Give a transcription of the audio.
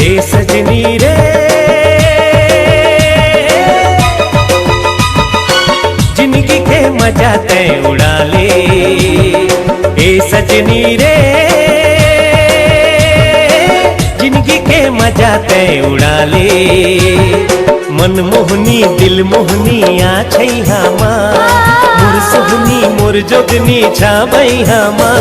ए सजनी रे जिंदगी के मजा तय उड़ा ले। ए सजनी रे जिंदगी के मजा तय उड़ा ले। मन मोहनी दिल मोहनी आ छई हमा मोर सोहनी मोर जोगनी छा बई हमा।